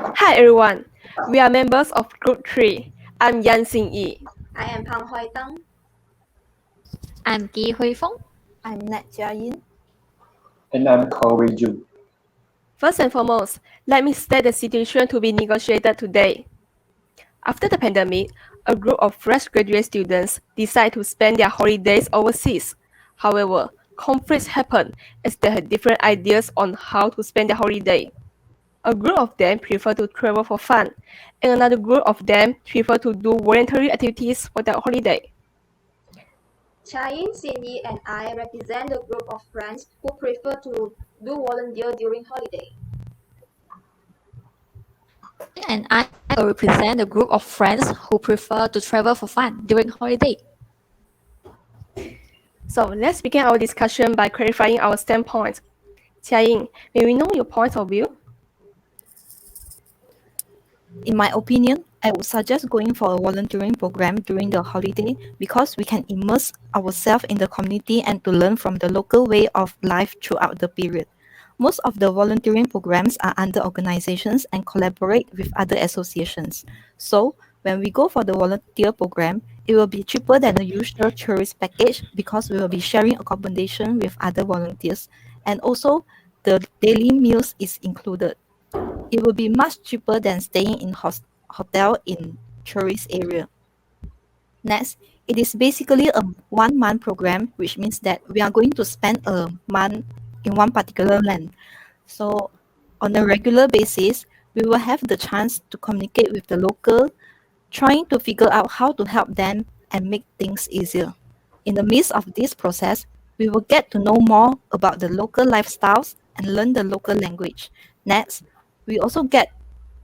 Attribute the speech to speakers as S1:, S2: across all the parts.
S1: Hi everyone, we are members of Group 3. I'm Yan Xing Yi.
S2: I am Pang Hoi Tang.
S3: I'm Ki Hui Fong.
S4: I'm Nat Jia Yin.
S5: And I'm Ko Wei Jun.
S1: First and foremost, let me state the situation to be negotiated today. After the pandemic, a group of fresh graduate students decide to spend their holidays overseas. However, conflicts happen as they had different ideas on how to spend their holiday. A group of them prefer to travel for fun, and another group of them prefer to do voluntary activities for their holiday.
S2: Chayin, Cindy, and I represent the group of friends who prefer to do volunteer during holiday.
S3: And I represent a group of friends who prefer to travel for fun during holiday.
S1: So let's begin our discussion by clarifying our standpoint. Jiaying, may we know your point of view?
S4: In my opinion, I would suggest going for a volunteering program during the holiday because we can immerse ourselves in the community and to learn from the local way of life throughout the period. Most of the volunteering programs are under organizations and collaborate with other associations. So, when we go for the volunteer program, it will be cheaper than the usual tourist package because we will be sharing accommodation with other volunteers, and also the daily meals is included. It will be much cheaper than staying in hotel in tourist area. Next, it is basically a 1 month program, which means that we are going to spend a month in one particular land. So on a regular basis, we will have the chance to communicate with the local, trying to figure out how to help them and make things easier. In the midst of this process, we will get to know more about the local lifestyles and learn the local language. Next, we also get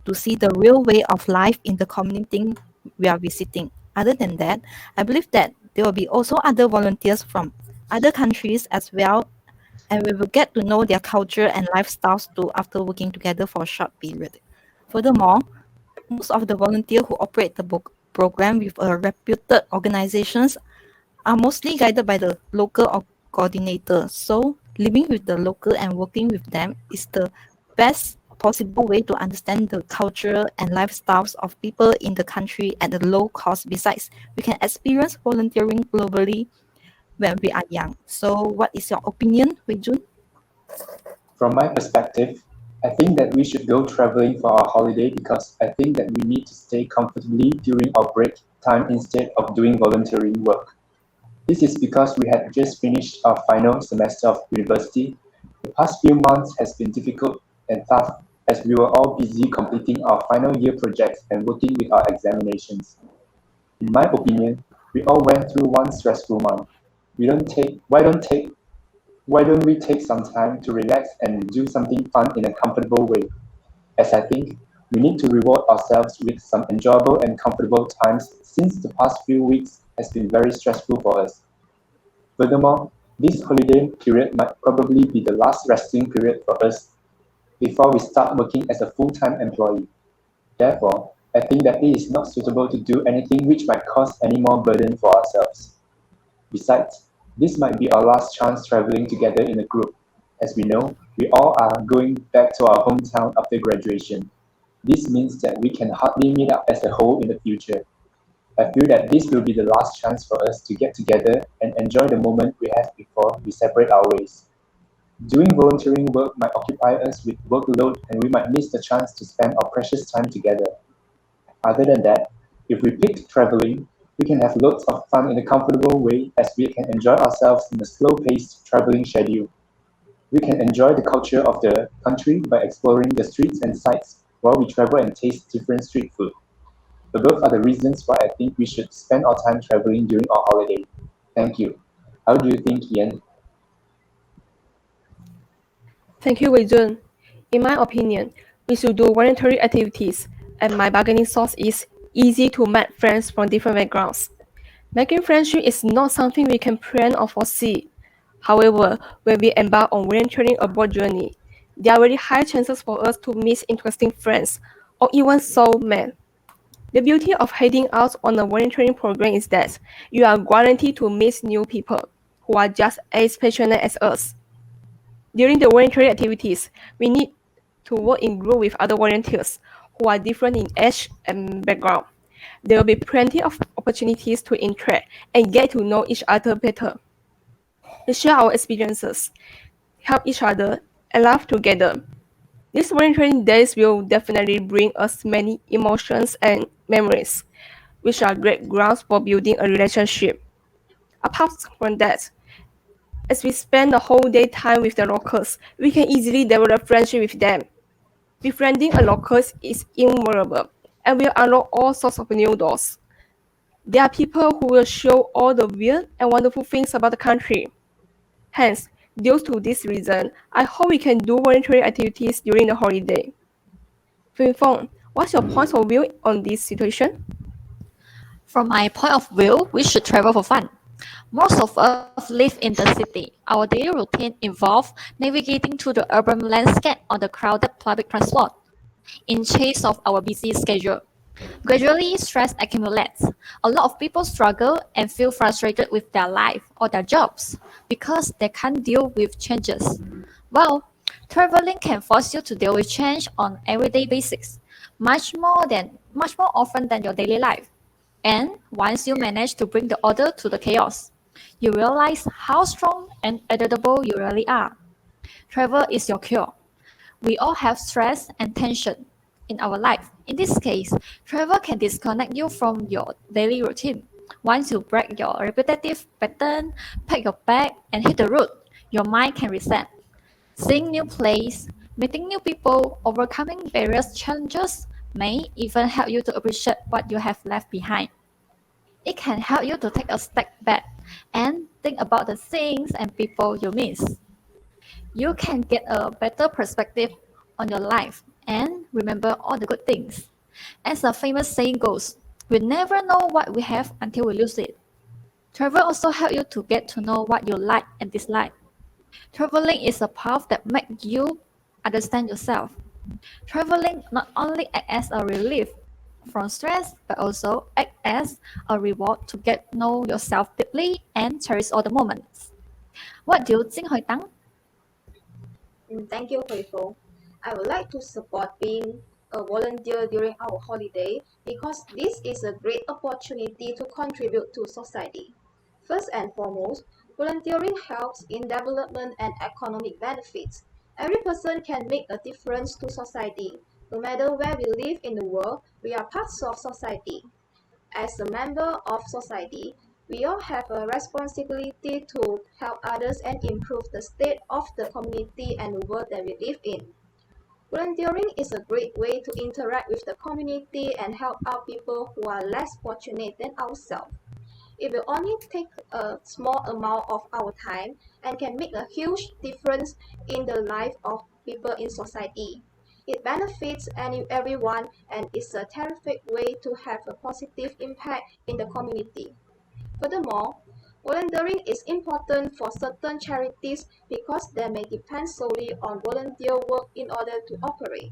S4: to see the real way of life in the community we are visiting. Other than that, I believe that there will be also other volunteers from other countries as well, and we will get to know their culture and lifestyles too after working together for a short period. Furthermore, most of the volunteers who operate the program with a reputed organizations are mostly guided by the local coordinator. So living with the local and working with them is the best possible way to understand the culture and lifestyles of people in the country at a low cost. Besides, we can experience volunteering globally when we are young. So what is your opinion, Wei Jun?
S5: From my perspective, I think that we should go traveling for our holiday because I think that we need to stay comfortably during our break time instead of doing volunteering work. This is because we had just finished our final semester of university. The past few months has been difficult and tough as we were all busy completing our final year projects and working with our examinations. In my opinion, we all went through one stressful month. We don't take why don't we take some time to relax and do something fun in a comfortable way? As I think we need to reward ourselves with some enjoyable and comfortable times since the past few weeks has been very stressful for us. Furthermore, this holiday period might probably be the last resting period for us before we start working as a full-time employee. Therefore, I think that it is not suitable to do anything which might cause any more burden for ourselves. Besides, this might be our last chance traveling together in a group. As we know, we all are going back to our hometown after graduation. This means that we can hardly meet up as a whole in the future. I feel that this will be the last chance for us to get together and enjoy the moment we have before we separate our ways. Doing volunteering work might occupy us with workload and we might miss the chance to spend our precious time together. Other than that, if we pick traveling, we can have loads of fun in a comfortable way as we can enjoy ourselves in a slow-paced traveling schedule. We can enjoy the culture of the country by exploring the streets and sights while we travel and taste different street food. Above are the reasons why I think we should spend our time traveling during our holiday. Thank you. How do you think, Ian?
S1: Thank you, Wei Jun. In my opinion, we should do voluntary activities, and my bargaining source is easy to meet friends from different backgrounds. Making friendship is not something we can plan or foresee. However, when we embark on volunteering abroad journey, there are very high chances for us to meet interesting friends or even soulmates. The beauty of heading out on a volunteering program is that you are guaranteed to meet new people who are just as passionate as us. During the voluntary activities, we need to work in group with other volunteers who are different in age and background. There will be plenty of opportunities to interact and get to know each other better. We share our experiences, help each other, and laugh together. These volunteering days will definitely bring us many emotions and memories, which are great grounds for building a relationship. Apart from that, as we spend the whole day time with the locals, we can easily develop friendship with them. Befriending a locals is invaluable and will unlock all sorts of new doors. There are people who will show all the weird and wonderful things about the country. Hence, due to this reason, I hope we can do voluntary activities during the holiday. Feng, what's your point of view on this situation?
S3: From my point of view, we should travel for fun. Most of us live in the city. Our daily routine involves navigating through the urban landscape on the crowded public transport in chase of our busy schedule. Gradually, stress accumulates. A lot of people struggle and feel frustrated with their life or their jobs because they can't deal with changes. Well, traveling can force you to deal with change on everyday basis, much more often than your daily life. And once you manage to bring the order to the chaos, you realize how strong and adaptable you really are. Travel is your cure. We all have stress and tension in our life. In this case, travel can disconnect you from your daily routine. Once you break your repetitive pattern, pack your bag, and hit the road, your mind can reset. Seeing new places, meeting new people, overcoming various challenges may even help you to appreciate what you have left behind. It can help you to take a step back and think about the things and people you miss. You can get a better perspective on your life and remember all the good things. As the famous saying goes, we never know what we have until we lose it. Travel also helps you to get to know what you like and dislike. Traveling is a path that makes you understand yourself. Traveling not only acts as a relief from stress, but also acts as a reward to get to know yourself deeply and cherish all the moments. What do you think, Hoi Tang?
S2: Thank you, Huifeng. I would like to support being a volunteer during our holiday because this is a great opportunity to contribute to society. First and foremost, volunteering helps in development and economic benefits. Every person can make a difference to society. No matter where we live in the world, we are parts of society. As a member of society, we all have a responsibility to help others and improve the state of the community and the world that we live in. Volunteering is a great way to interact with the community and help out people who are less fortunate than ourselves. It will only take a small amount of our time and can make a huge difference in the life of people in society. It benefits everyone and is a terrific way to have a positive impact in the community. Furthermore, volunteering is important for certain charities because they may depend solely on volunteer work in order to operate.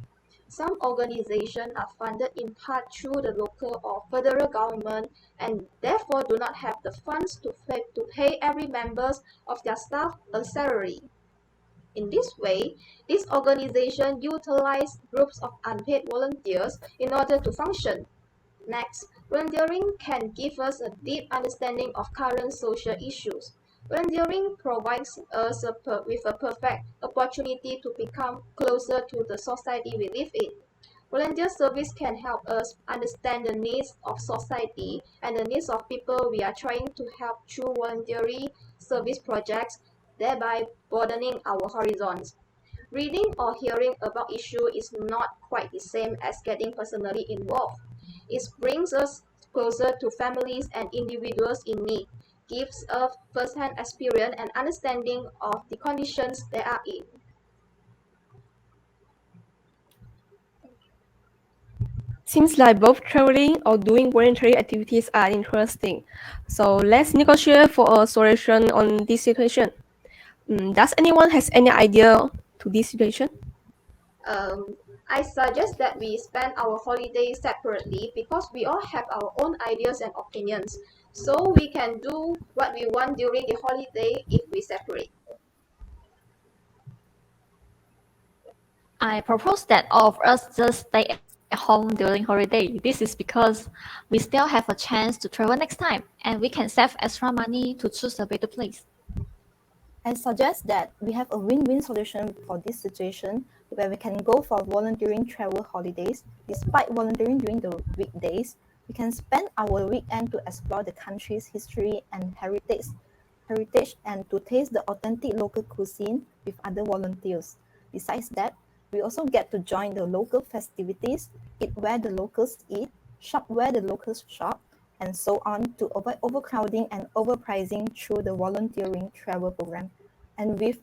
S2: Some organizations are funded in part through the local or federal government and therefore do not have the funds to pay every member of their staff a salary. In this way, these organizations utilize groups of unpaid volunteers in order to function. Next, volunteering can give us a deep understanding of current social issues. Volunteering provides us with a perfect opportunity to become closer to the society we live in. Volunteer service can help us understand the needs of society and the needs of people we are trying to help through voluntary service projects, thereby broadening our horizons. Reading or hearing about issue is not quite the same as getting personally involved. It brings us closer to families and individuals in need, gives a first-hand experience and understanding of the conditions they are in.
S1: Seems like both traveling or doing voluntary activities are interesting. So let's negotiate for a solution on this situation. Does anyone has any idea to this situation?
S2: Um, I suggest that we spend our holiday separately because we all have our own ideas and opinions. So we can do what we want during the holiday if we separate.
S3: I propose that all of us just stay at home home during holiday. This is because we still have a chance to travel next time, and we can save extra money to choose a better place.
S4: I suggest that we have a win-win solution for this situation where we can go for volunteering travel holidays. Despite volunteering during the weekdays, we can spend our weekend to explore the country's history and heritage and to taste the authentic local cuisine with other volunteers. Besides that, we also get to join the local festivities, eat where the locals eat, shop where the locals shop, and so on to avoid overcrowding and overpricing through the volunteering travel program and with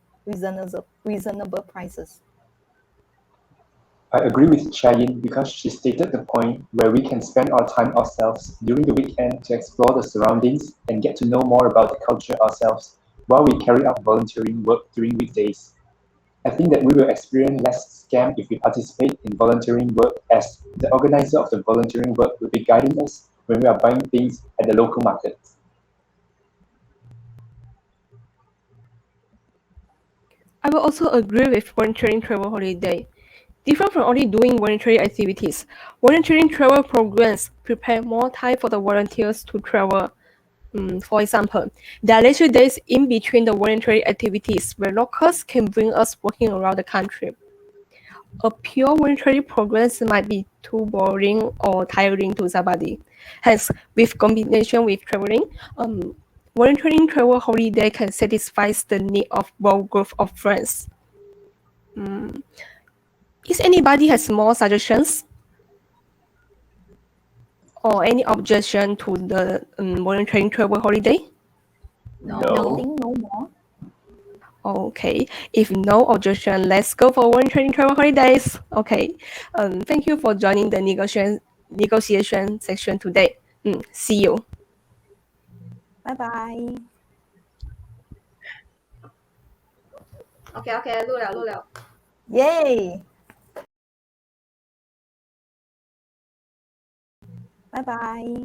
S4: reasonable prices.
S5: I agree with Chayin because she stated the point where we can spend our time ourselves during the weekend to explore the surroundings and get to know more about the culture ourselves while we carry out volunteering work during weekdays. I think that we will experience less scam if we participate in volunteering work as the organizer of the volunteering work will be guiding us when we are buying things at the local market.
S1: I will also agree with volunteering travel holiday. Different from only doing voluntary activities, volunteering travel programs prepare more time for the volunteers to travel. For example, there are leisure days in between the voluntary activities where locals can bring us walking around the country. A pure voluntary program might be too boring or tiring to somebody. Hence, with combination with traveling, volunteering travel holiday can satisfy the need of both group of friends. Is anybody has more suggestions or any objection to the volunteering travel holiday?
S4: I
S5: No.
S4: think no more.
S1: Okay, if no objection, let's go for volunteering travel holidays. Okay, thank you for joining the negotiation section today. See you.
S4: Bye bye.
S2: OK， 录了。
S4: Yay! Bye bye.